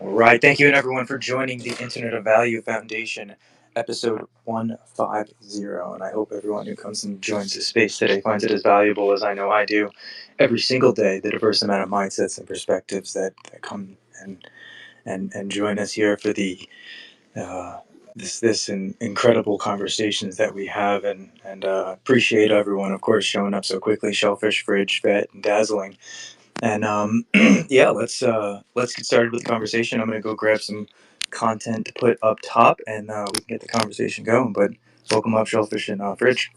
All right. Thank you, and everyone, for joining the Internet of Value Foundation episode 150. And I hope everyone who comes and joins this space today finds it as valuable as I know I do every single day. The diverse amount of mindsets and perspectives that come and join us here for the uh, incredible conversations that we have, and appreciate everyone, of course, showing up so quickly. Shellfish, Fridge, Vet, and Dazzling. And yeah, let's get started with the conversation. I'm gonna go grab some content to put up top, and we can get the conversation going. But welcome up, Shellfish and Fridge.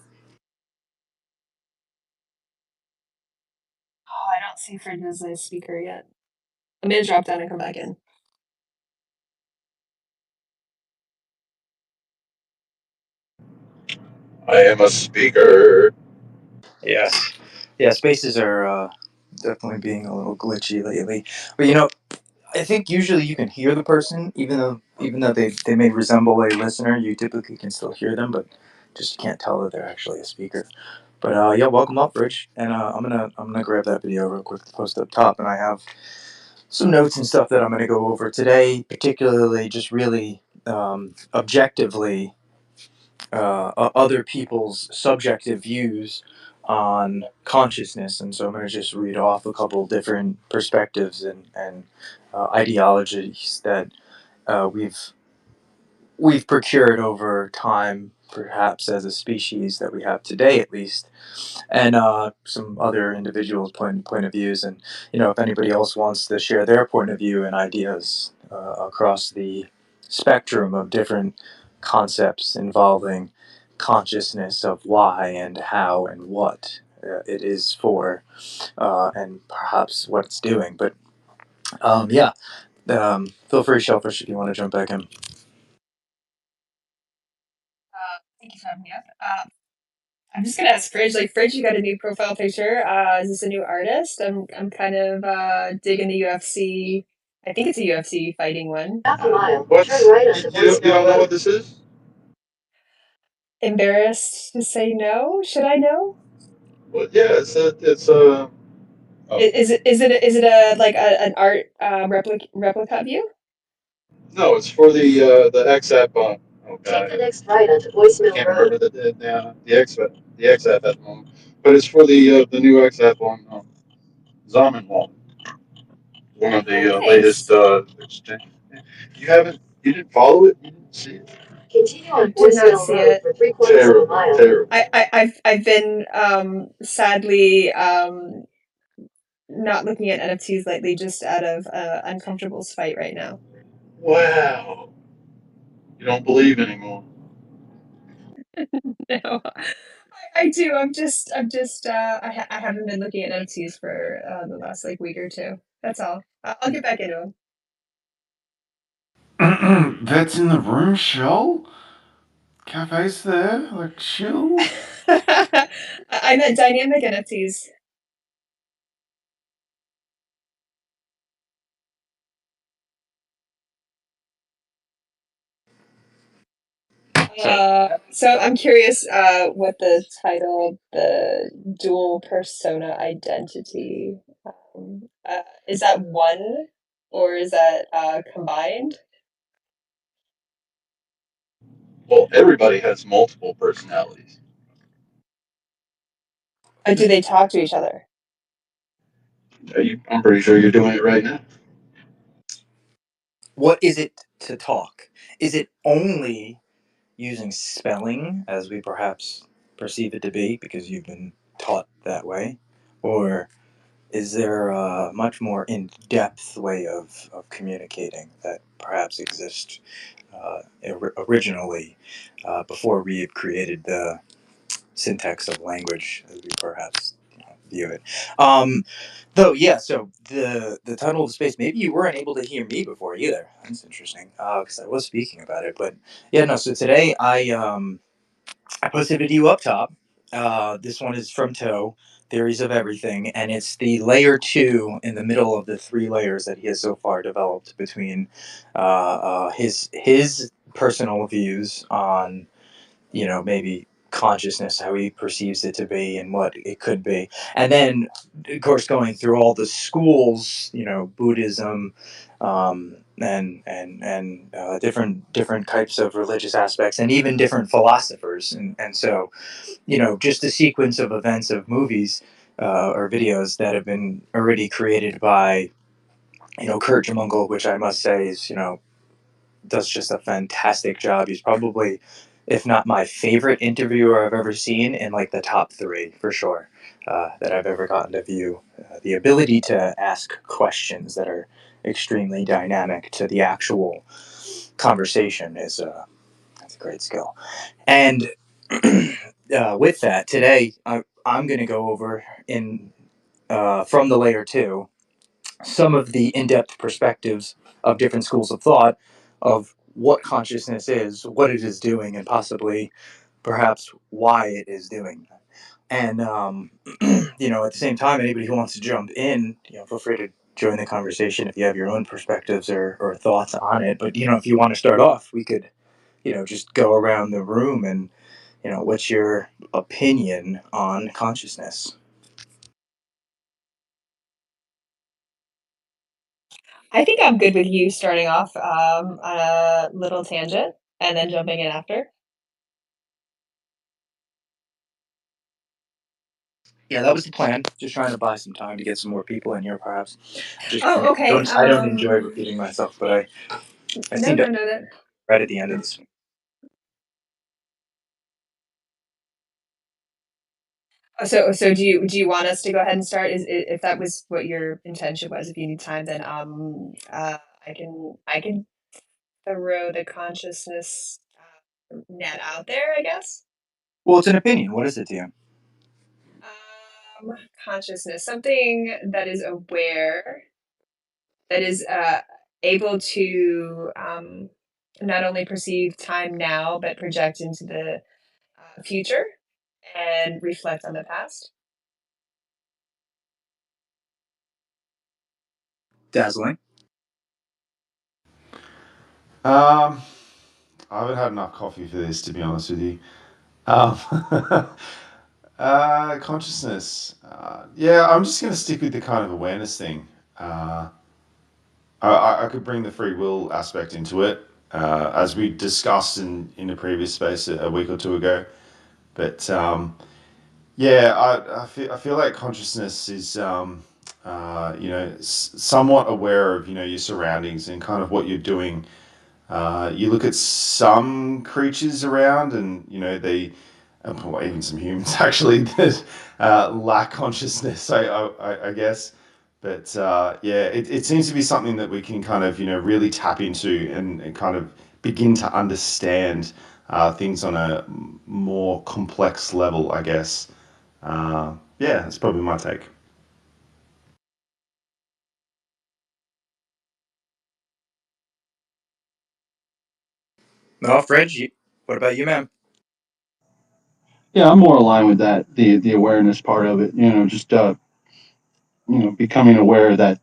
Oh, I don't see Fridge as a speaker yet. I'm gonna drop down and come back in. I am a speaker. Yes, yeah, spaces are definitely being a little glitchy lately. But I think usually you can hear the person, even though they may resemble a listener. You typically can still hear them, but just can't tell that they're actually a speaker. But yeah, welcome up, Rich. And I'm gonna grab that video real quick to post up top, and I have some notes and stuff that I'm gonna go over today, particularly just really objectively other people's subjective views on consciousness. And so I'm going to just read off a couple different perspectives and ideologies that we've procured over time, perhaps as a species that we have today, at least, and some other individuals' point of views. And if anybody else wants to share their point of view and ideas across the spectrum of different concepts involving consciousness of why and how and what it is for, and perhaps what it's doing. But yeah, feel free, Shellfish, if you want to jump back in. Thank you for having me up. I'm just gonna ask Fridge, like Fridge, you got a new profile picture. Is this a new artist? I'm kind of digging the UFC. I think it's a UFC fighting one. Half a mile. What? Turn right onto you don't know what this is? Embarrassed to say no. Should I know? Well, yeah, it's a. Oh. Is it a like an art replica of you? No, it's for the X app on. Oh God. Take the next right onto Voicemail I can't Road. Remember the X app at the moment, but it's for the new X app on Zamenhof, one of the latest Nice. exchange. You didn't follow it, you didn't see it. Continue on Did not Voicemail see Road it. for three-quarters of a mile. Terrible. I've been sadly not looking at NFTs lately, just out of uncomfortable spite right now. Wow, you don't believe anymore. No, I do. I haven't been looking at NFTs for the last like week or two. That's all. I'll get back into That's in the room, Shell? Cafe's there? Like, chill? them. I meant dynamic NFTs. So I'm curious what the title, the dual persona identity, is that one or is that combined? Well, everybody has multiple personalities. Do they talk to each other? I'm pretty sure you're doing it right now. What is it to talk? Is it only using spelling as we perhaps perceive it to be because you've been taught that way? Or is there a much more in depth way of communicating that perhaps exists originally before we had created the syntax of language as we perhaps view it? Though, yeah, so the title of the space, maybe you weren't able to hear me before either. That's interesting because I was speaking about it. But yeah, no, so today I posted a video up top. This one is from Toe, Theories of Everything, and it's the layer two in the middle of the three layers that he has so far developed between his personal views on maybe consciousness, how he perceives it to be, and what it could be. And then, of course, going through all the schools, Buddhism, and different types of religious aspects, and even different philosophers. And so, just a sequence of events of movies or videos that have been already created by Kurt Jungel, which I must say is does just a fantastic job. He's probably, if not my favorite interviewer I've ever seen, in like the top three for sure that I've ever gotten to view. The ability to ask questions that are extremely dynamic to the actual conversation is that's a great skill. And with that, today I'm going to go over in from the layer two some of the in-depth perspectives of different schools of thought of what consciousness is, what it is doing, and possibly perhaps why it is doing that. And at the same time, anybody who wants to jump in, feel free to join the conversation if you have your own perspectives or thoughts on it. But if you want to start off, we could just go around the room and what's your opinion on consciousness? I think I'm good with you starting off on a little tangent and then jumping in after. Yeah, that was the plan. Just trying to buy some time to get some more people in here, perhaps. Just Oh, okay. I don't enjoy repeating myself, but I No, seem to no, no, no. right at the end of this. So do you want us to go ahead and start? If that was what your intention was, if you need time, then I can throw the consciousness net out there, I guess. Well, it's an opinion. What is it to you? Consciousness, something that is aware, that is able to not only perceive time now, but project into the future and reflect on the past. Dazzling. I haven't had enough coffee for this, to be honest with you. Um, consciousness. Yeah, I'm just going to stick with the kind of awareness thing. I could bring the free will aspect into it, as we discussed in a previous space a week or two ago. But yeah, I feel like consciousness is, somewhat aware of, your surroundings and kind of what you're doing. You look at some creatures around, and they, well, even some humans actually, that lack consciousness. I guess, but yeah, it seems to be something that we can kind of really tap into and kind of begin to understand things on a more complex level. I guess. Yeah, that's probably my take. No, Fred. What about you, man? Yeah, I'm more aligned with that. The awareness part of it. Just becoming aware that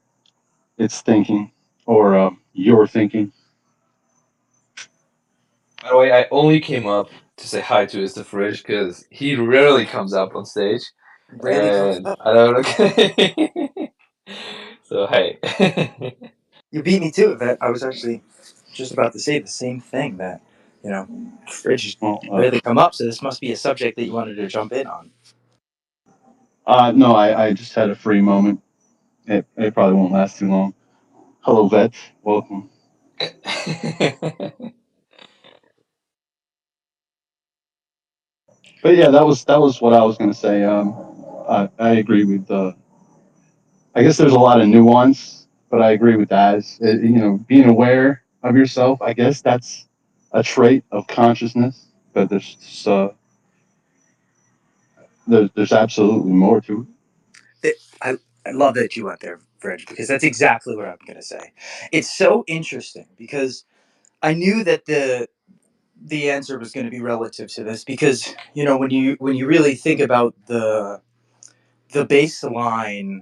it's thinking or you're thinking. By the way, I only came up to say hi to Mr. Fridge because he rarely comes up on stage, Rarely comes and up. I don't know. So hey. You beat me to it, Vet. I was actually just about to say the same thing. That Fridge Well, rarely come up, so this must be a subject that you wanted to jump in on. no, I just had a free moment. It probably won't last too long. Hello, vets. Welcome. But yeah, that was what I was gonna say. I agree with. I guess there's a lot of nuance, but I agree with that. Being aware of yourself. I guess that's a trait of consciousness. But there's absolutely more to I, I love that you went there, Fridge, because that's exactly what I'm going to say. It's so interesting because I knew that the answer was going to be relative to this because when you really think about the baseline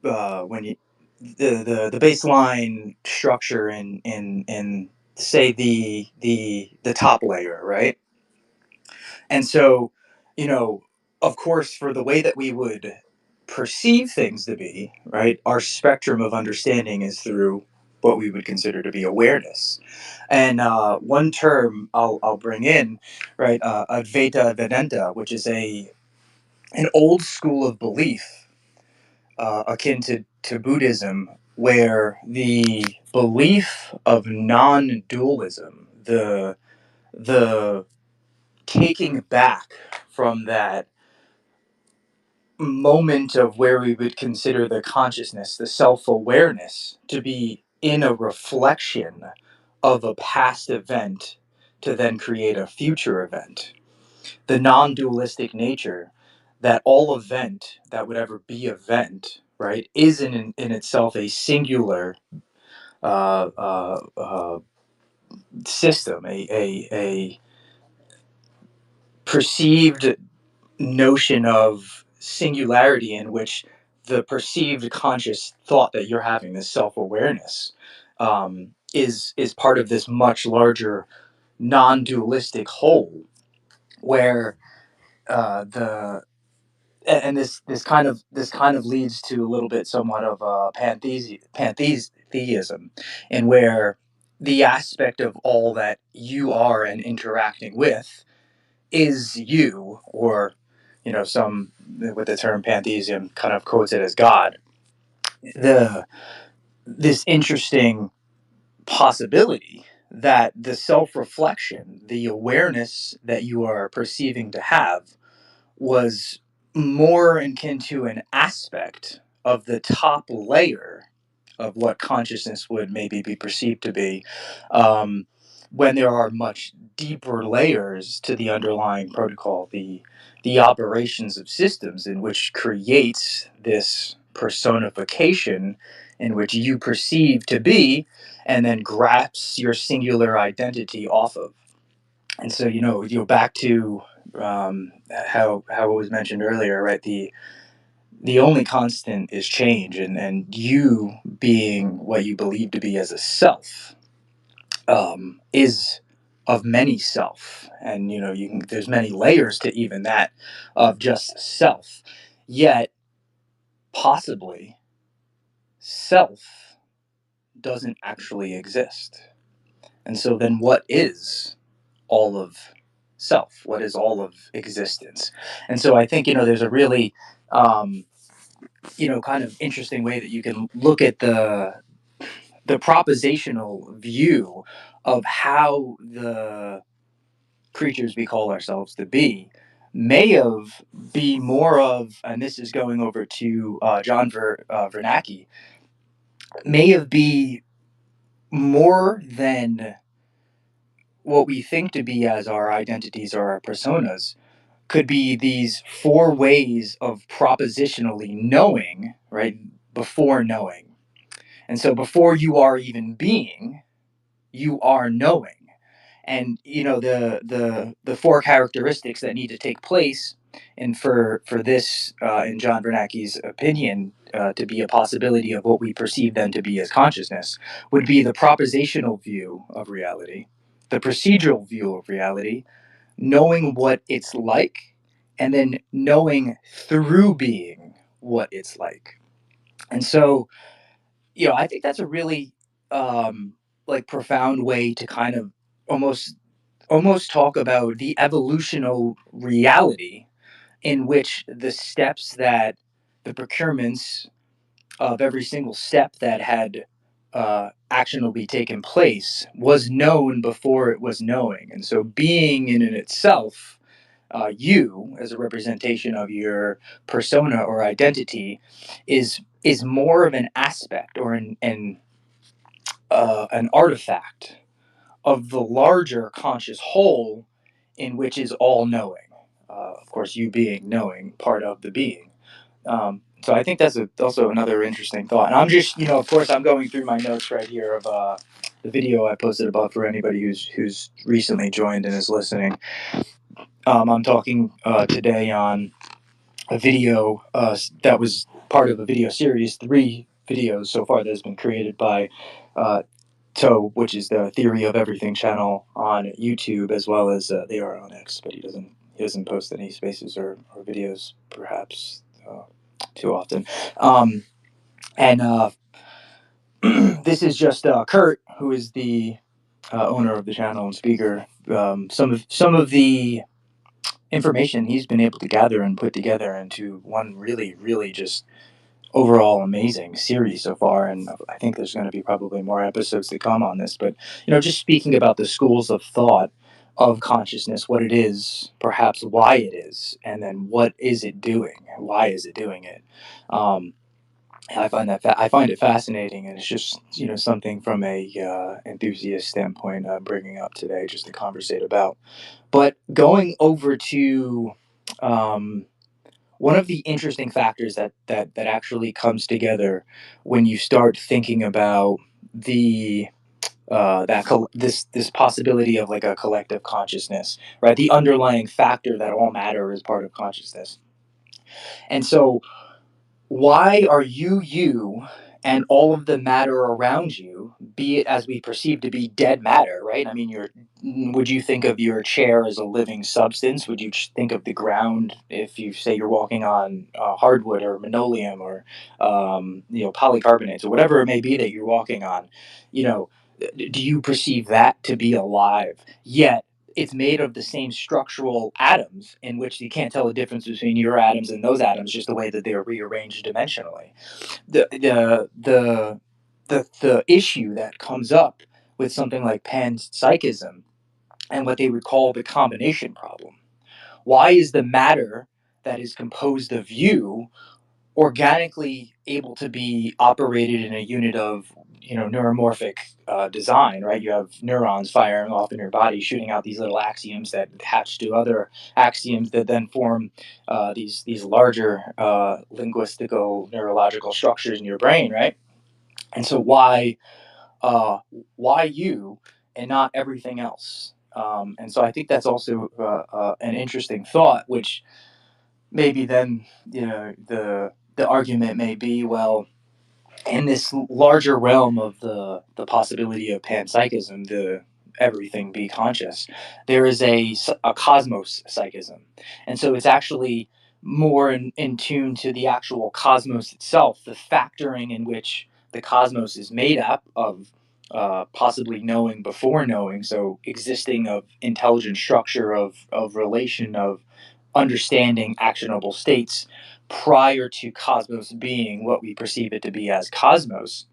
when you the baseline structure in say the top layer, right? And so, you know, of course, for the way that we would perceive things to be, right, our spectrum of understanding is through what we would consider to be awareness. And one term I'll bring in, right, Advaita Vedanta, which is an old school of belief akin to Buddhism, where the belief of non-dualism, the taking back from that moment of where we would consider the consciousness, the self-awareness, to be in a reflection of a past event to then create a future event. The non-dualistic nature that all event that would ever be event, right, is in itself a singular uh, uh, uh, system, a perceived notion of singularity in which the perceived conscious thought that you're having, this self-awareness, is part of this much larger non-dualistic whole, where the and this kind of leads to a little bit somewhat of pantheism, in where the aspect of all that you are and interacting with is you, or some with the term pantheism kind of quotes it as God. The This interesting possibility that the self-reflection, the awareness that you are perceiving to have, was more akin to an aspect of the top layer of what consciousness would maybe be perceived to be, um, when there are much deeper layers to the underlying protocol, the operations of systems in which creates this personification in which you perceive to be, and then grasps your singular identity off of. And so, back to how it was mentioned earlier, right? The only constant is change, and you being what you believe to be as a self, is of many self, and there's many layers to even that of just self. Yet, possibly, self doesn't actually exist. And so, then what is all of self? What is all of existence? And so I think, there's a really, kind of interesting way that you can look at the propositional view of how the creatures we call ourselves to be may have be more of, and this is going over to Vernacki, may have be more than what we think to be as our identities or our personas, could be these four ways of propositionally knowing, right? Before knowing. And so before you are even being, you are knowing. And the four characteristics that need to take place, and for this, in John Bernanke's opinion, to be a possibility of what we perceive then to be as consciousness, would be the propositional view of reality, the procedural view of reality, knowing what it's like, and then knowing through being what it's like. And so, I think that's a really, like, profound way to kind of almost talk about the evolutional reality in which the steps that the procurements of every single step that had actionably taken place was known before it was knowing. And so being in and itself, you as a representation of your persona or identity, is more of an aspect or an artifact of the larger conscious whole, in which is all knowing. Of course, you being knowing, part of the being. So I think that's also another interesting thought. And I'm just, of course, I'm going through my notes right here of the video I posted above for anybody who's recently joined and is listening. I'm talking today on a video that was part of a video series, 3 videos so far that has been created by So, which is the Theory of Everything channel on YouTube, as well as they are on X, but he doesn't he doesn't post any spaces or videos, perhaps too often. And this is just Kurt, who is the owner of the channel and speaker. Some of the information he's been able to gather and put together into one really, really just overall amazing series so far, and I think there's going to be probably more episodes to come on this. But just speaking about the schools of thought of consciousness, what it is, perhaps why it is, and then what is it doing, why is it doing it. I find it fascinating, and it's just something from a enthusiast standpoint I'm bringing up today just to conversate about. But going over to um, one of the interesting factors that actually comes together when you start thinking about the this possibility of like a collective consciousness, right? The underlying factor that all matter is part of consciousness. And so why are you and all of the matter around you, be it as we perceive to be dead matter, right? I mean, would you think of your chair as a living substance? Would you think of the ground, if you say you're walking on hardwood or linoleum or polycarbonates or whatever it may be that you're walking on? You know, do you perceive that to be alive? Yet it's made of the same structural atoms, in which you can't tell the difference between your atoms and those atoms, just the way that they are rearranged dimensionally. The issue that comes up with something like panpsychism and what they would call the combination problem. Why is the matter that is composed of you organically able to be operated in a unit of neuromorphic design, right? You have neurons firing off in your body, shooting out these little axioms that attach to other axioms that then form these larger linguistical neurological structures in your brain, right? And so uh, why you and not everything else? And so I think that's also an interesting thought, which maybe then the argument may be, well, in this larger realm of the possibility of panpsychism, the everything be conscious, there is a cosmos psychism, and so it's actually more in tune to the actual cosmos itself, the factoring in which the cosmos is made up of. Possibly knowing before knowing, so existing of intelligent structure of relation of understanding actionable states prior to cosmos being what we perceive it to be as cosmos,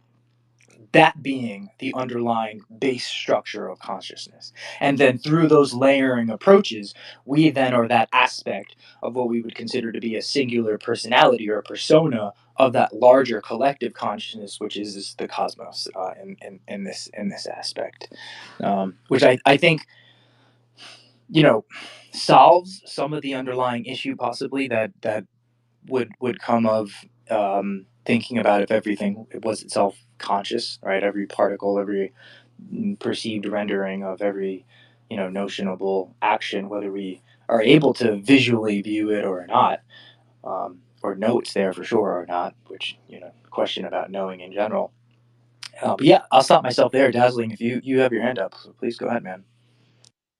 that being the underlying base structure of consciousness. And then through those layering approaches, we then are that aspect of what we would consider to be a singular personality or a persona of that larger collective consciousness, which is the cosmos in this aspect, which I think you know solves some of the underlying issue possibly that would come of thinking about if everything was itself conscious, right? Every particle, every perceived rendering of every notionable action, whether we are able to visually view it or not, or know it's there for sure or not, which question about knowing in general. But yeah, I'll stop myself there. Dazzling, if you have your hand up, so please go ahead, man.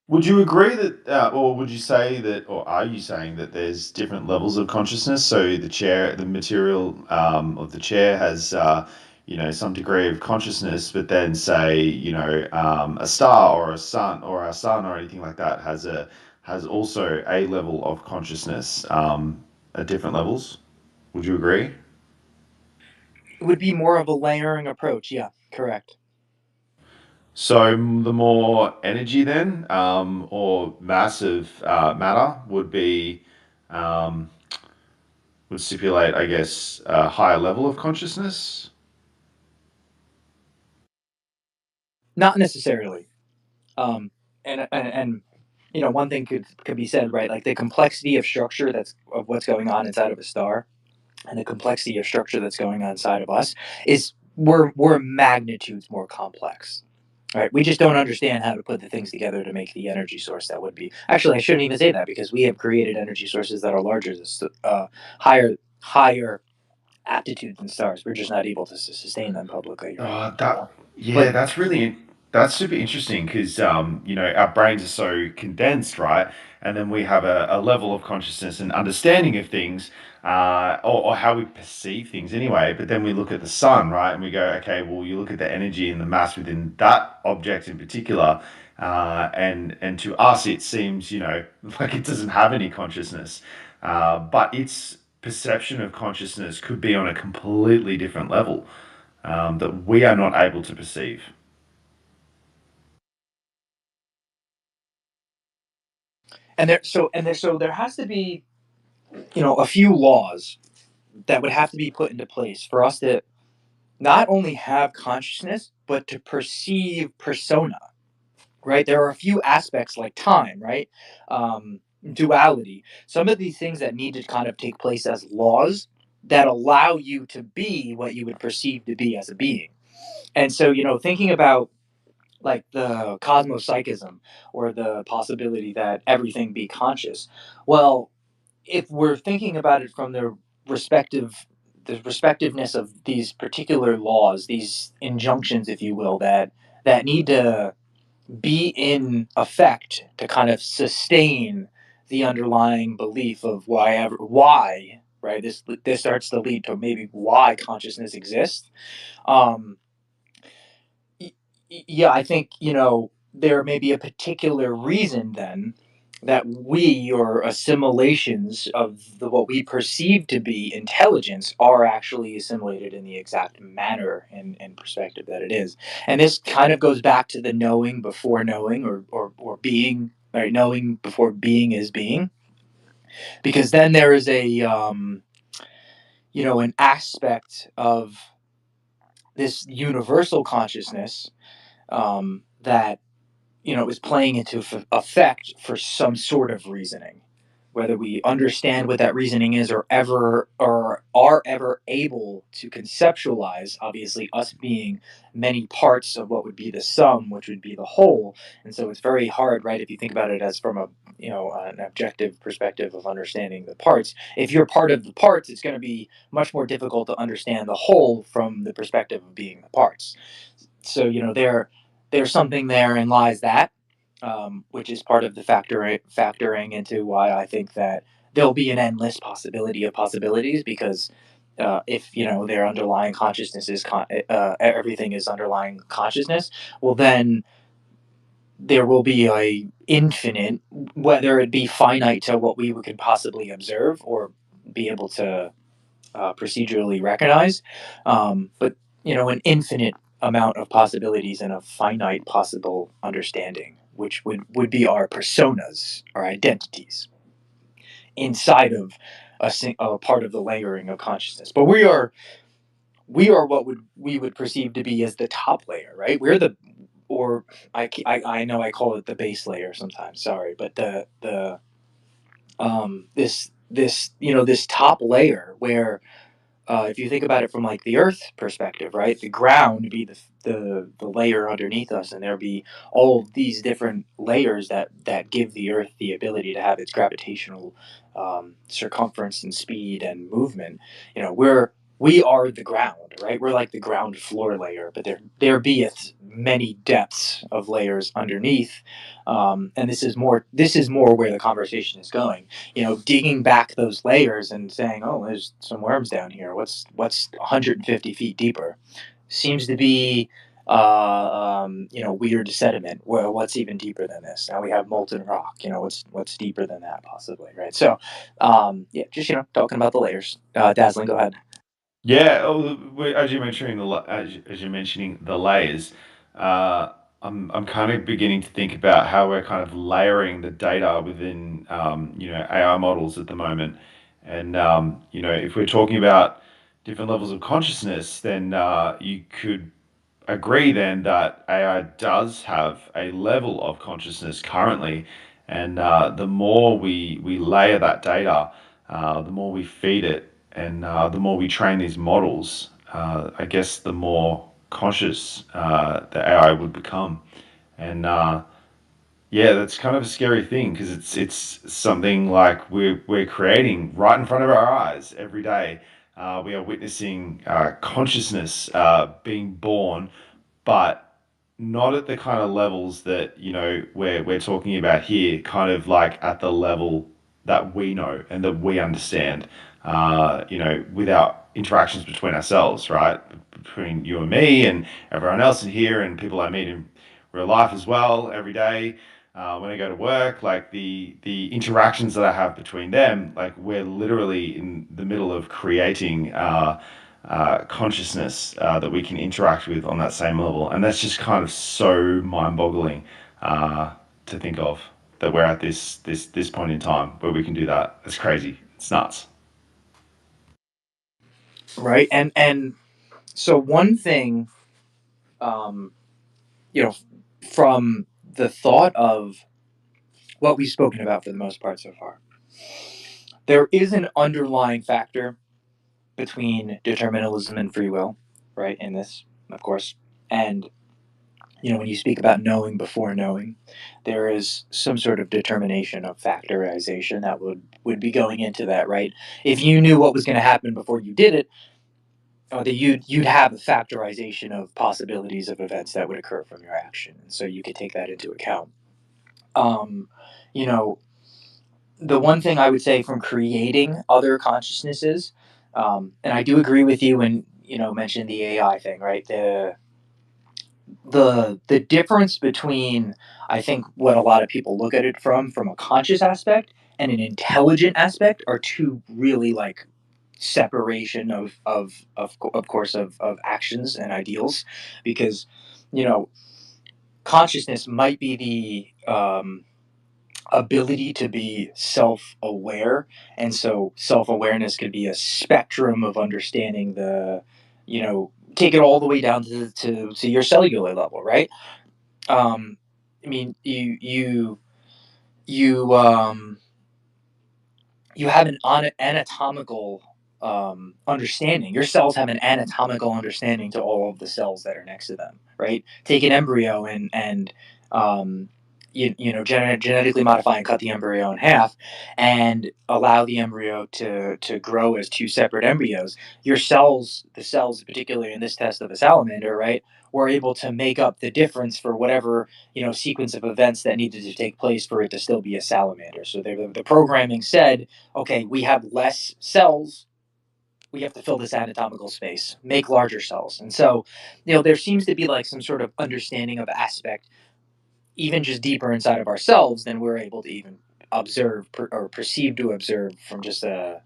Would you agree that, or would you say that, or are you saying that there's different levels of consciousness? So the chair, the material of the chair has, some degree of consciousness, but then say, a star or a sun or anything like that has also a level of consciousness at different levels. Would you agree? It would be more of a layering approach. Yeah, correct. So the more energy then, or massive matter um, would stipulate, I guess, a higher level of consciousness. Not necessarily. And one thing could be said, right? Like the complexity of structure that's of what's going on inside of a star, and the complexity of structure that's going on inside of us is we're magnitudes more complex. Right? We just don't understand how to put the things together to make the energy source that would be. Actually, I shouldn't even say that because we have created energy sources that are larger, higher aptitudes than stars. We're just not able to sustain them publicly, right? Oh, that yeah, But that's really. That's super interesting because our brains are so condensed, right? And then we have a level of consciousness and understanding of things, or how we perceive things anyway. But then we look at the sun, right? And we go, okay, well, you look at the energy and the mass within that object in particular, and to us it seems, like it doesn't have any consciousness, but its perception of consciousness could be on a completely different level, that we are not able to perceive. So there has to be, a few laws that would have to be put into place for us to not only have consciousness but to perceive persona, right? There are a few aspects like time, right? Duality. Some of these things that need to kind of take place as laws that allow you to be what you would perceive to be as a being. And so, thinking about like the cosmopsychism or the possibility that everything be conscious, well, if we're thinking about it from the respectiveness of these particular laws, these injunctions, if you will, that need to be in effect to kind of sustain the underlying belief of why, right, this starts to lead to maybe why consciousness exists. um yeah, I think, there may be a particular reason then that we, or assimilations of what we perceive to be intelligence, are actually assimilated in the exact manner and perspective that it is. And this kind of goes back to the knowing before knowing, or being, right? Knowing before being is being, because then there is an aspect of this universal consciousness, that is playing into effect for some sort of reasoning. Whether we understand what that reasoning is, or are ever able to conceptualize, obviously, us being many parts of what would be the sum, which would be the whole. And so it's very hard, right, if you think about it as from an objective perspective of understanding the parts. If you're part of the parts, it's going to be much more difficult to understand the whole from the perspective of being the parts. So there's something there, and lies that, which is part of the factoring into why I think that there'll be an endless possibility of possibilities, because if their underlying consciousness is everything is underlying consciousness, well then there will be a infinite, whether it be finite to what we could possibly observe or be able to procedurally recognize, but an infinite amount of possibilities and a finite possible understanding, which would be our personas, our identities, inside of a part of the layering of consciousness. But we are what we would perceive to be as the top layer, right? We're the or I know I call it the base layer sometimes. Sorry, but the this top layer where, if you think about it from like the Earth perspective, right, the ground would be the layer underneath us, and there'd be all these different layers that give the Earth the ability to have its gravitational circumference and speed and movement. We are the ground, right? We're like the ground floor layer, but there beeth many depths of layers underneath, and this is more where the conversation is going, digging back those layers and saying, "Oh, there's some worms down here. What's 150 feet deeper?" Seems to be, weird sediment. Well, what's even deeper than this? Now we have molten rock. What's deeper than that, possibly, right? So, yeah, just talking about the layers. Dazzling, go ahead. Yeah, as you're mentioning as you're mentioning the layers, uh, I'm kind of beginning to think about how we're kind of layering the data within AI models at the moment, and if we're talking about different levels of consciousness, then you could agree then that AI does have a level of consciousness currently, and the more we layer that data, the more we feed it, and the more we train these models, I guess the more conscious the AI would become, and yeah, that's kind of a scary thing because it's something like we're creating right in front of our eyes every day. We are witnessing consciousness being born, but not at the kind of levels that, you know, we're talking about here, kind of like at the level that we know and that we understand, you know, without interactions between ourselves, right? Between you and me and everyone else in here and people I meet in real life as well every day. When I go to work, like the interactions that I have between them, like we're literally in the middle of creating consciousness that we can interact with on that same level, and that's just kind of so mind-boggling to think of that we're at this point in time where we can do that. It's crazy. It's nuts. Right. And so one thing, um, you know, from the thought of what we've spoken about for the most part so far, there is an underlying factor between determinism and free will, right? In this, of course. And, you know, when you speak about knowing before knowing, there is some sort of determination of factorization that would be going into that, right? If you knew what was going to happen before you did it, that you'd have a factorization of possibilities of events that would occur from your action, and so you could take that into account. Um, you know, the one thing I would say from creating other consciousnesses, and I do agree with you when you know mentioned the AI thing, right? The difference between I think what a lot of people look at it from a conscious aspect and an intelligent aspect are two really like separation of course of actions and ideals, because you know consciousness might be the ability to be self-aware, and so self-awareness could be a spectrum of understanding the, you know, take it all the way down to your cellular level, right? I mean you you have an anatomical understanding. Your cells have an anatomical understanding to all of the cells that are next to them, right? Take an embryo and you know genetically modify and cut the embryo in half and allow the embryo to grow as two separate embryos. Your cells, the cells, particularly in this test of a salamander, right, were able to make up the difference for whatever you know sequence of events that needed to take place for it to still be a salamander. So the programming said, okay, we have less cells. We have to fill this anatomical space, make larger cells. And so, you know, there seems to be like some sort of understanding of aspect, even just deeper inside of ourselves than we're able to even observe or perceive to observe from just a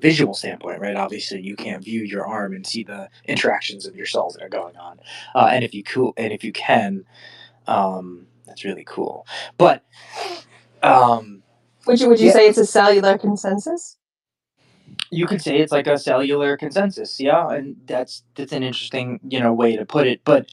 visual standpoint, right? Obviously, you can't view your arm and see the interactions of your cells that are going on. And if you can, that's really cool. But would you yeah, say it's a cellular consensus? you could say it's like a cellular consensus, yeah, and that's an interesting you know way to put it. But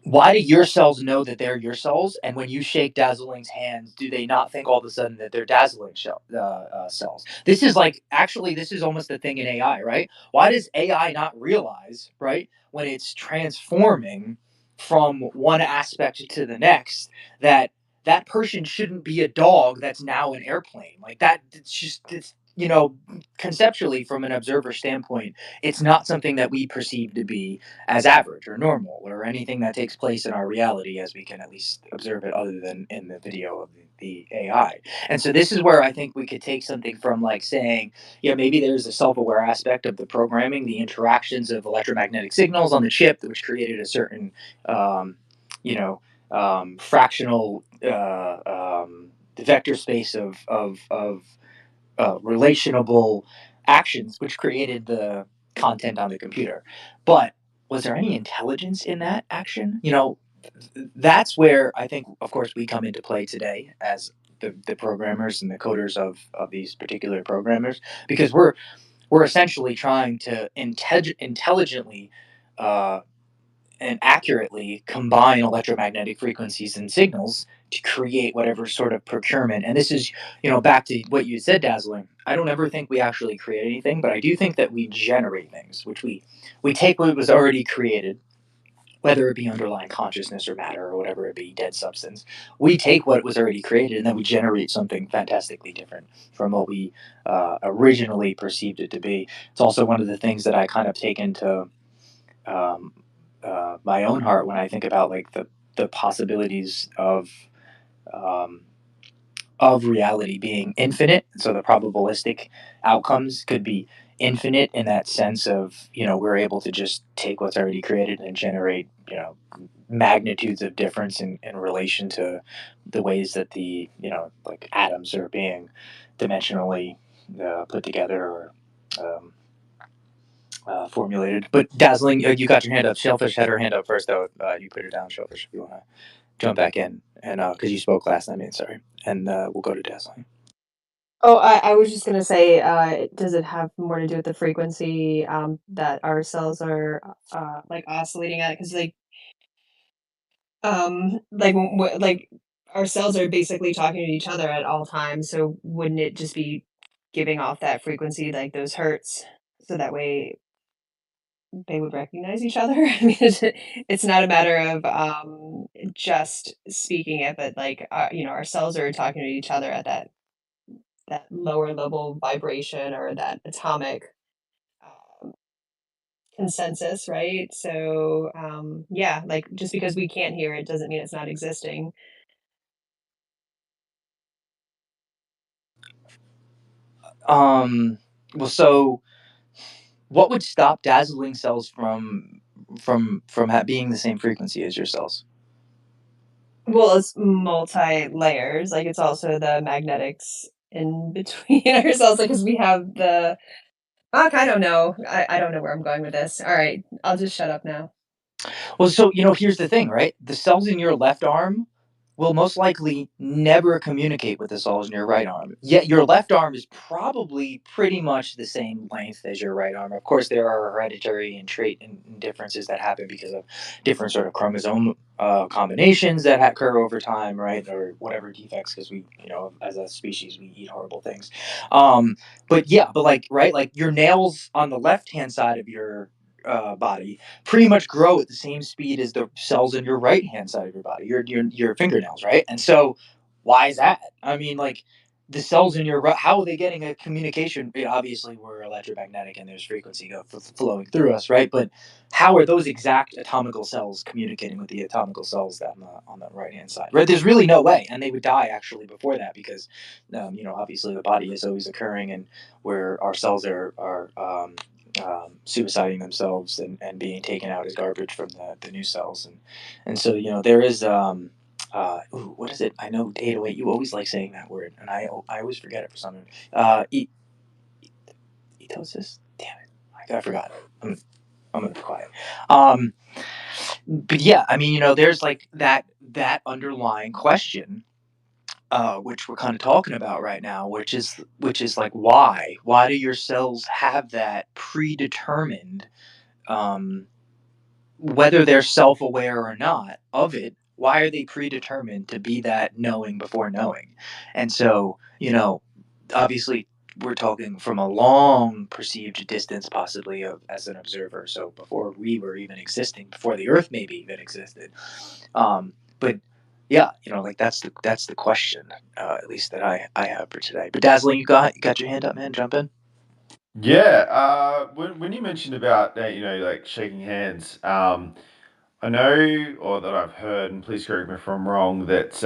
why do your cells know that they're your cells? And when you shake Dazzling's hands, do they not think all of a sudden that they're Dazzling cells? This is like, actually, this is almost the thing in AI, right? Why does AI not realize, right, when it's transforming from one aspect to the next, that that person shouldn't be a dog that's now an airplane? Like that, it's just, it's, you know, conceptually from an observer standpoint, it's not something that we perceive to be as average or normal or anything that takes place in our reality as we can at least observe it other than in the video of the AI. And so this is where I think we could take something from like saying, yeah, maybe there's a self-aware aspect of the programming, the interactions of electromagnetic signals on the chip, which created a certain, you know, fractional vector space of relationable actions, which created the content on the computer. But was there any intelligence in that action? You know, that's where I think, of course, we come into play today as the programmers and the coders of these particular programmers, because we're essentially trying to intelligently uh, and accurately combine electromagnetic frequencies and signals to create whatever sort of procurement. And this is, you know, back to what you said, Dazzling. I don't ever think we actually create anything, but I do think that we generate things, which we take what was already created, whether it be underlying consciousness or matter or whatever it be, dead substance. We take what was already created and then we generate something fantastically different from what we originally perceived it to be. It's also one of the things that I kind of take into um, my own heart when I think about like the possibilities um, of reality being infinite. So the probabilistic outcomes could be infinite in that sense of, we're able to just take what's already created and generate, magnitudes of difference in relation to the ways that the, like atoms are being dimensionally put together or um, formulated. But Dazzling, you got your hand up. Shellfish had her hand up first, though. You put her down, Shellfish, if you want to jump back in. And because you spoke last time, sorry. And we'll go to Dazzling. Oh, I was just gonna say, does it have more to do with the frequency that our cells are like oscillating at? Because like our cells are basically talking to each other at all times. So wouldn't it just be giving off that frequency, like those hertz, so that way they would recognize each other? I mean, it's not a matter of just speaking it, but like our cells are talking to each other at that lower level vibration or that atomic um, consensus, right? So, yeah, like just because we can't hear it doesn't mean it's not existing. Well, so what would stop dazzling cells from being the same frequency as your cells? Well, it's multi layers. Like it's also the magnetics in between ourselves, like because we have the. Fuck, I don't know. I don't know where I'm going with this. All right, I'll just shut up now. Well, so here's the thing, right? The cells in your left arm will most likely never communicate with the cells in your right arm. Yet your left arm is probably pretty much the same length as your right arm. Of course, there are hereditary and trait and differences that happen because of different sort of chromosome combinations that occur over time, right? Or whatever defects, because we, as a species, we eat horrible things. But yeah, but like, right, like your nails on the left hand side of your body pretty much grow at the same speed as the cells in your right hand side of your body, your fingernails, right? And so, why is that? I mean, like the cells in your how are they getting a communication? Obviously, we're electromagnetic and there's frequency flowing through us, right? But how are those exact atomical cells communicating with the atomical cells that on the right hand side? Right? There's really no way, and they would die actually before that because, obviously the body is always occurring, and where our cells are suiciding themselves and being taken out as garbage from the new cells and so there is what is it? I know 808. You always like saying that word, and I always forget it for some reason. Etosis. Damn it, I forgot. I'm gonna be quiet. Um, but yeah, I mean, there's like that underlying question, which we're kind of talking about right now, which is like why do your cells have that predetermined um, whether they're self-aware or not of it, why are they predetermined to be that knowing before knowing? And so, obviously we're talking from a long perceived distance possibly of as an observer. So before we were even existing, before the earth maybe even existed. But yeah, like that's the question, at least that I have for today. But Dazzling, you got your hand up, man. Jump in. Yeah, when you mentioned about like shaking hands, I know, or that I've heard, and please correct me if I'm wrong, that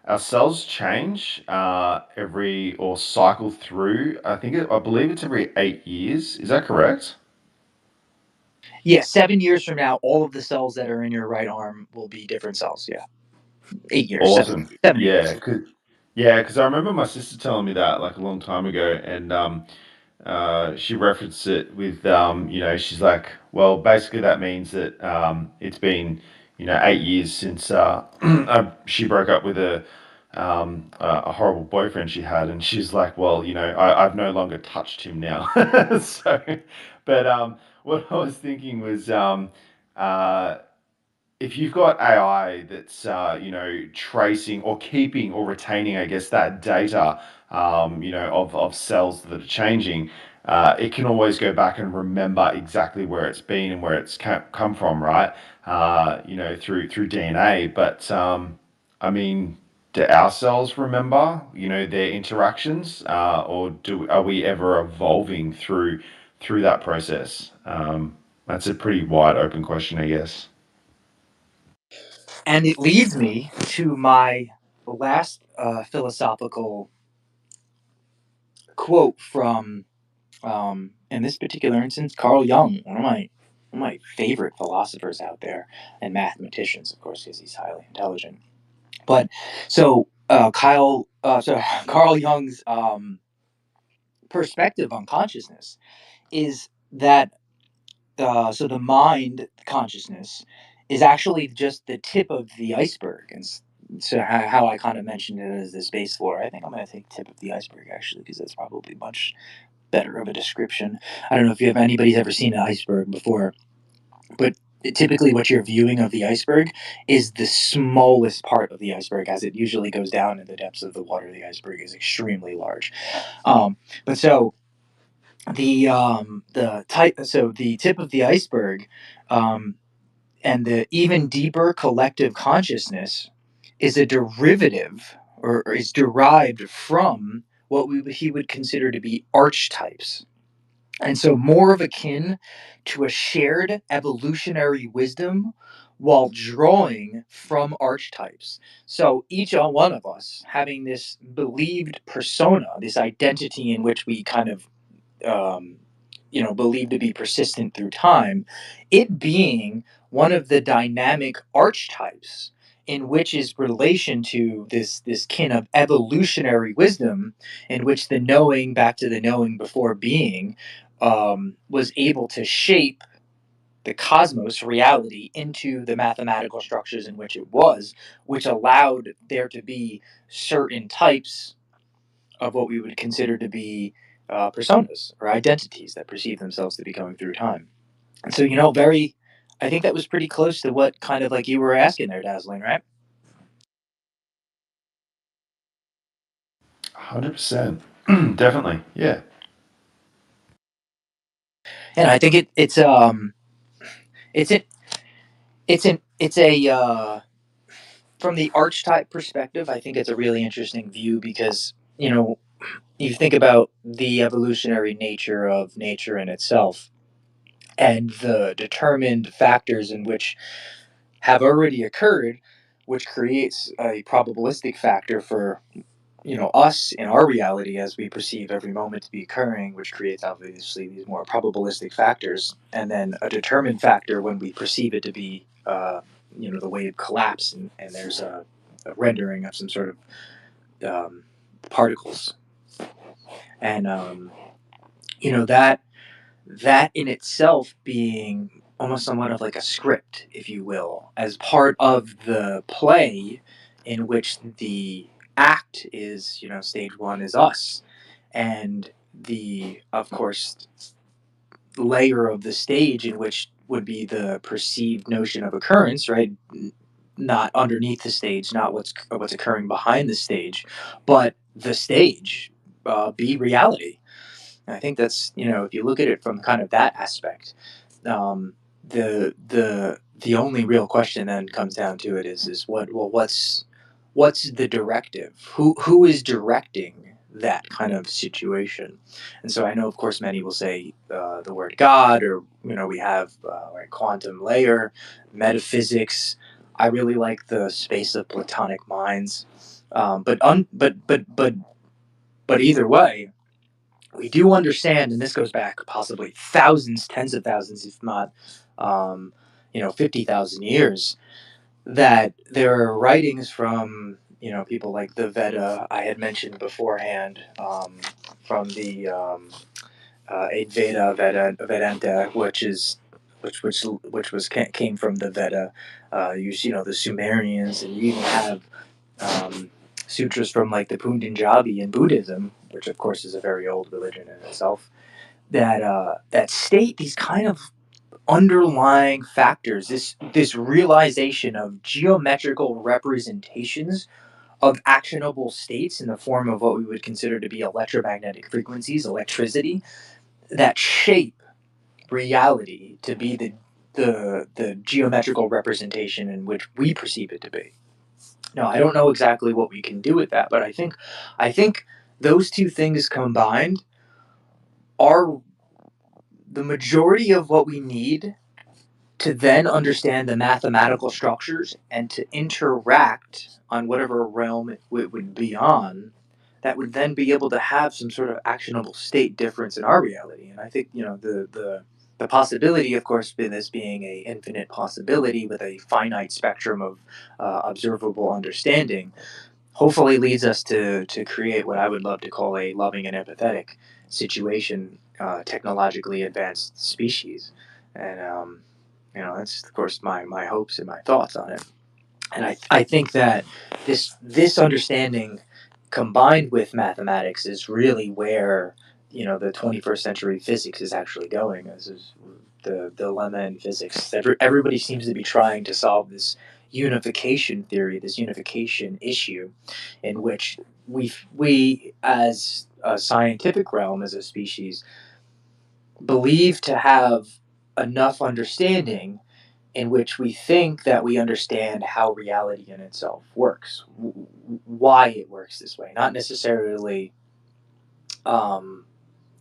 our cells change every or cycle through. I believe it's every 8 years. Is that correct? Yeah, 7 years from now, all of the cells that are in your right arm will be different cells. Yeah, 8 years, Awesome. 7 years. Yeah, because I remember my sister telling me that like a long time ago, and she referenced it with, she's like, well, basically that means that it's been, 8 years since she broke up with a horrible boyfriend she had, and she's like, well, I've no longer touched him now. So, but what I was thinking was, uh, if you've got AI that's tracing or keeping or retaining, I guess, that data, of cells that are changing, it can always go back and remember exactly where it's been and where it's come from, right? Through DNA. But I mean, do our cells remember, their interactions, or are we ever evolving through that process? That's a pretty wide open question, I guess. And it leads me to my last philosophical quote from, in this particular instance, Carl Jung, one of my favorite philosophers out there, and mathematicians, of course, because he's highly intelligent. But so Carl Jung's perspective on consciousness is that so the mind consciousness is actually just the tip of the iceberg, and so how I kind of mentioned it as the space floor. I think I'm going to take tip of the iceberg actually because that's probably much better of a description. I don't know if anybody's ever seen an iceberg before, but typically what you're viewing of the iceberg is the smallest part of the iceberg. As it usually goes down in the depths of the water, the iceberg is extremely large. But so the tip of the iceberg, um, and the even deeper collective consciousness is a derivative, or is derived from what he would consider to be archetypes, and so more of akin to a shared evolutionary wisdom while drawing from archetypes. So each one of us having this believed persona, this identity in which we kind of um, believed to be persistent through time, it being one of the dynamic archetypes in which is relation to this kin of evolutionary wisdom, in which the knowing, back to the knowing before being, was able to shape the cosmos reality into the mathematical structures in which it was, which allowed there to be certain types of what we would consider to be personas or identities that perceive themselves to be going through time. And so, I think that was pretty close to what kind of like you were asking there, Dazzling, right? 100%. Definitely. Yeah. And I think it's it it's a from the archetype perspective, I think it's a really interesting view because you think about the evolutionary nature of nature in itself and the determined factors in which have already occurred, which creates a probabilistic factor for us in our reality as we perceive every moment to be occurring, which creates obviously these more probabilistic factors, and then a determined factor when we perceive it to be the wave collapse, and there's a rendering of some sort of particles, and that in itself being almost somewhat of like a script, if you will, as part of the play in which the act is, stage one is us. And the, of course, layer of the stage in which would be the perceived notion of occurrence, right? Not underneath the stage, not what's occurring behind the stage, but the stage be reality. And I think that's if you look at it from kind of that aspect, um, the only real question then comes down to it is what's the directive? Who is directing that kind of situation? And so I know, of course, many will say the word God, or we have like quantum layer, metaphysics. I really like the space of Platonic minds, but either way, we do understand, and this goes back possibly thousands, tens of thousands, if not, 50,000 years, that there are writings from, people like the Veda I had mentioned beforehand, from the Vedanta, which came from the Veda. The Sumerians, and you even have sutras from like the Punjabi in Buddhism, which of course is a very old religion in itself, that state these kind of underlying factors, this realization of geometrical representations of actionable states in the form of what we would consider to be electromagnetic frequencies, electricity, that shape reality to be the geometrical representation in which we perceive it to be. Now, I don't know exactly what we can do with that, but I think those two things combined are the majority of what we need to then understand the mathematical structures and to interact on whatever realm it would be on, that would then be able to have some sort of actionable state difference in our reality. And I think, the possibility, of course, in this being a infinite possibility with a finite spectrum of observable understanding, hopefully leads us to create what I would love to call a loving and empathetic situation, technologically advanced species. And that's of course my hopes and my thoughts on it. And I think that this understanding combined with mathematics is really where the 21st century physics is actually going. This is the dilemma in physics. Everybody seems to be trying to solve this unification theory, this unification issue, in which we as a scientific realm, as a species, believe to have enough understanding in which we think that we understand how reality in itself works, why it works this way, not necessarily,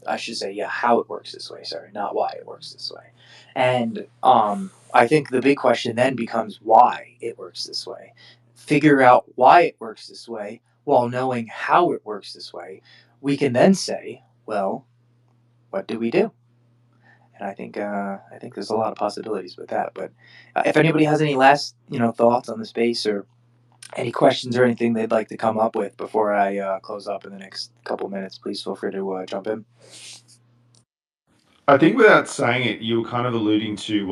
I should say, yeah, how it works this way, sorry, not why it works this way. And I think the big question then becomes why it works this way. Figure out why it works this way while knowing how it works this way. We can then say, well, what do we do? And I think there's a lot of possibilities with that. But if anybody has any last thoughts on the space, or any questions or anything they'd like to come up with before I close up in the next couple minutes, please feel free to jump in. I think without saying it, you were kind of alluding to,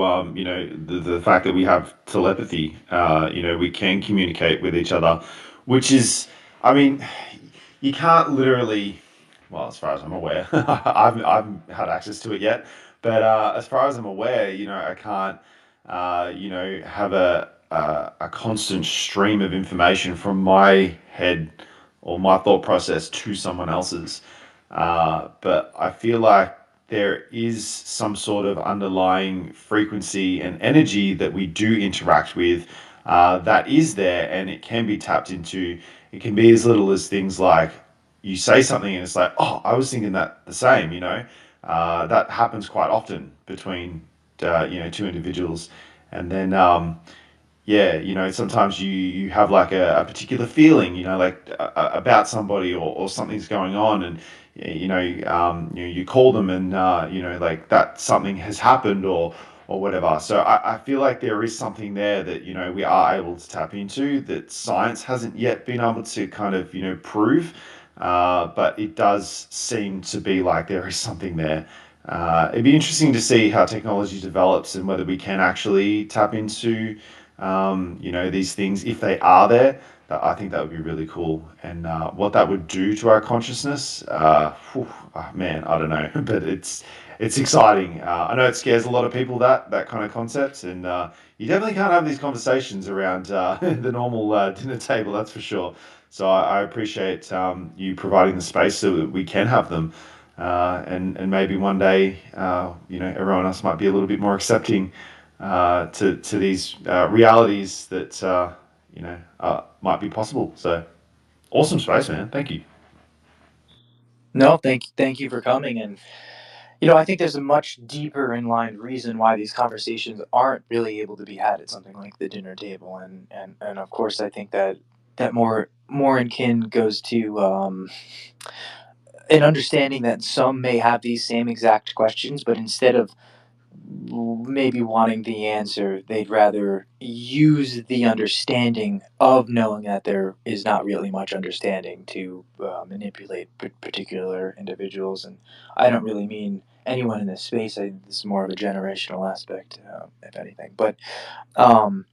the fact that we have telepathy. We can communicate with each other, which is, I mean, you can't literally, well, as far as I'm aware, I haven't had access to it yet, but as far as I'm aware, I can't, have a constant stream of information from my head or my thought process to someone else's. But I feel like there is some sort of underlying frequency and energy that we do interact with, that is there, and it can be tapped into. It can be as little as things like you say something and it's like, oh, I was thinking that the same, that happens quite often between, two individuals. And then, yeah, sometimes you have like a particular feeling, like about somebody, or something's going on, and you call them, and like that something has happened, or whatever. So I feel like there is something there that we are able to tap into that science hasn't yet been able to kind of prove, but it does seem to be like there is something there. It'd be interesting to see how technology develops and whether we can actually tap into these things if they are there. I think that would be really cool, and what that would do to our consciousness, man, I don't know, but it's exciting. I know it scares a lot of people, that kind of concept, and you definitely can't have these conversations around the normal dinner table, that's for sure. So I appreciate you providing the space so that we can have them, and maybe one day, everyone else might be a little bit more accepting to these realities that might be possible. So awesome space, man. Thank you. No, thank you for coming. And I think there's a much deeper inline reason why these conversations aren't really able to be had at something like the dinner table. And of course, I think that more in kin goes to an understanding that some may have these same exact questions, but instead of maybe wanting the answer, they'd rather use the understanding of knowing that there is not really much understanding to manipulate particular individuals. And I don't really mean anyone in this space. This is more of a generational aspect, if anything. But um,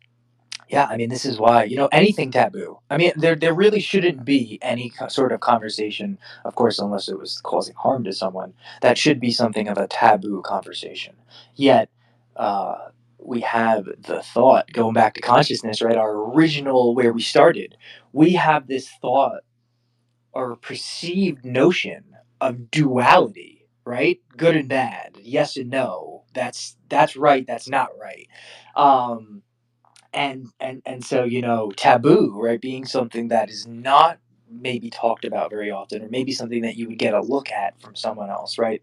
yeah, I mean, this is why, anything taboo. I mean, there really shouldn't be any sort of conversation, of course, unless it was causing harm to someone, that should be something of a taboo conversation. Yet, we have the thought, going back to consciousness, right? Our original, where we started, we have this thought or perceived notion of duality, right? Good and bad, yes and no. That's right, that's not right. And so taboo, right, being something that is not maybe talked about very often, or maybe something that you would get a look at from someone else, right?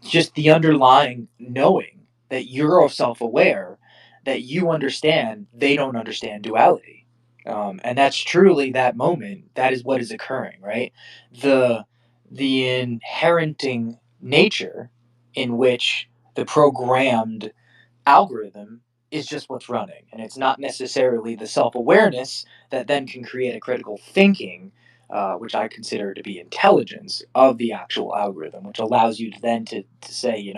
Just the underlying knowing that you're self-aware, that you understand they don't understand duality, and that's truly that moment. That is what is occurring, right? the the inherenting nature in which the programmed algorithm is just what's running, and it's not necessarily the self-awareness that then can create a critical thinking, which I consider to be intelligence of the actual algorithm, which allows you to say,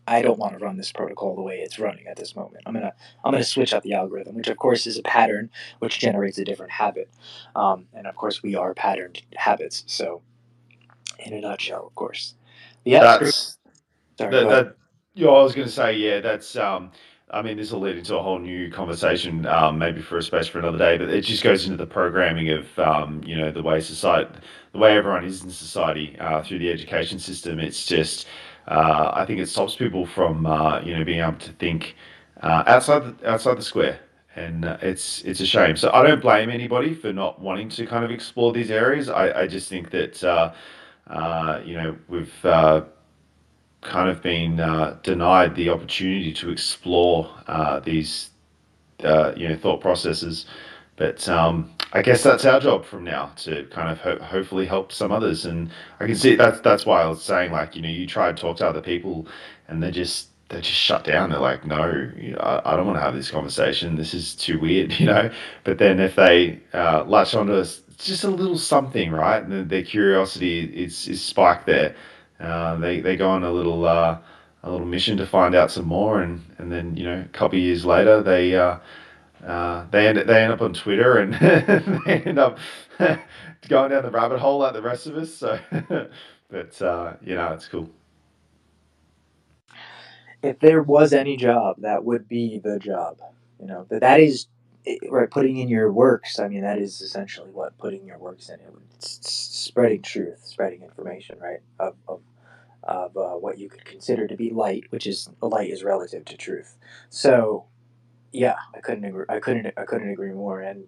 I don't want to run this protocol the way it's running at this moment. I'm gonna switch up the algorithm, which of course is a pattern, which generates a different habit, and of course we are patterned habits. So, in a nutshell, of course, yeah, it's great. That's Sorry, go that ahead. that yeah, I was going to say, yeah, that's I mean, this will lead into a whole new conversation, maybe for a space for another day. But it just goes into the programming of the way society, the way everyone is in society through the education system. It's just I think it stops people from being able to think outside the square. And it's a shame. So I don't blame anybody for not wanting to kind of explore these areas. I just think that we've kind of been denied the opportunity to explore these thought processes. But I guess that's our job from now to kind of hopefully help some others. And I can see that's why I was saying, like, you try to talk to other people, and they just shut down. They're like, no, I don't want to have this conversation. This is too weird. But then if they latch onto us, just a little something, right? And then their curiosity is spiked there. They go on a little mission to find out some more, and then a couple of years later they end up on Twitter, and they end up going down the rabbit hole like the rest of us. So, but it's cool. If there was any job, that would be the job. That is right. Putting in your works. I mean, that is essentially what putting your works in. It's spreading truth, spreading information, right? Of what you could consider to be light, which is light is relative to truth. So yeah, I couldn't agree. I couldn't agree more. And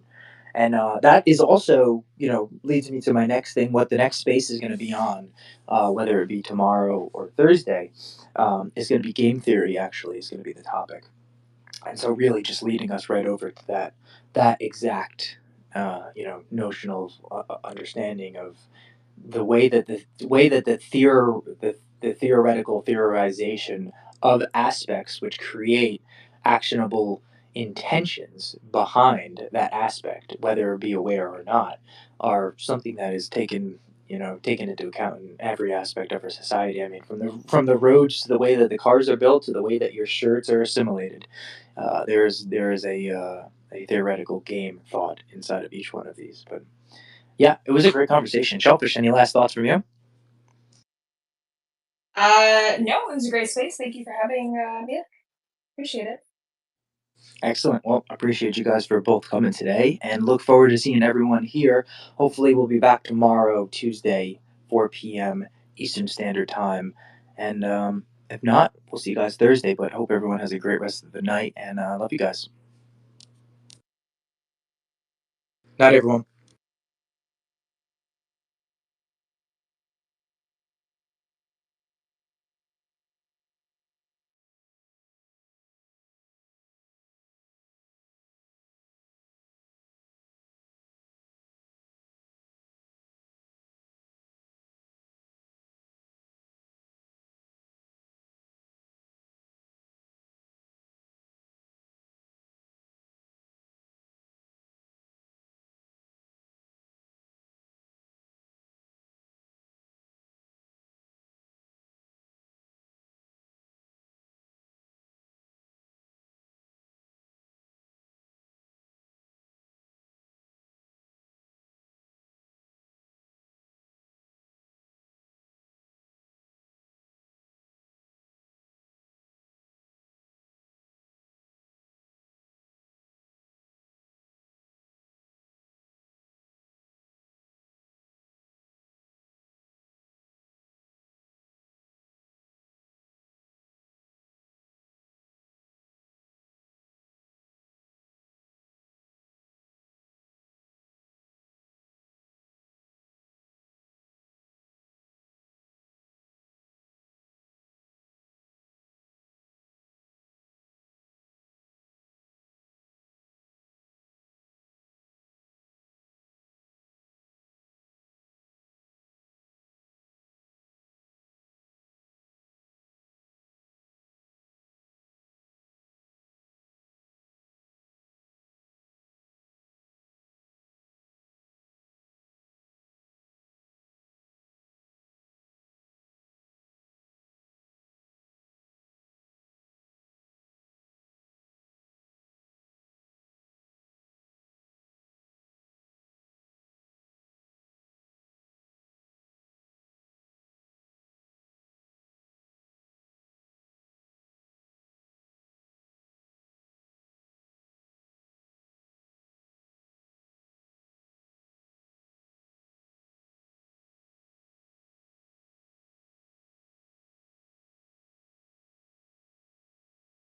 that is also, leads me to my next thing. What the next space is going to be on, whether it be tomorrow or Thursday, is going to be game theory. Actually, is going to be the topic, and so really just leading us right over to that exact, notional understanding of the theoretical theorization of aspects which create actionable intentions behind that aspect, whether it be aware or not, are something that is taken into account in every aspect of our society. I mean, from the roads to the way that the cars are built to the way that your shirts are assimilated. There is a theoretical game thought inside of each one of these. But yeah, it was a great conversation. Shellfish, any last thoughts from you? No, it was a great space. Thank you for having me. Appreciate it. Excellent. Well, I appreciate you guys for both coming today, and look forward to seeing everyone here. Hopefully, we'll be back tomorrow, Tuesday, 4 p.m. Eastern Standard Time. And if not, we'll see you guys Thursday. But hope everyone has a great rest of the night, and love you guys. Night, everyone.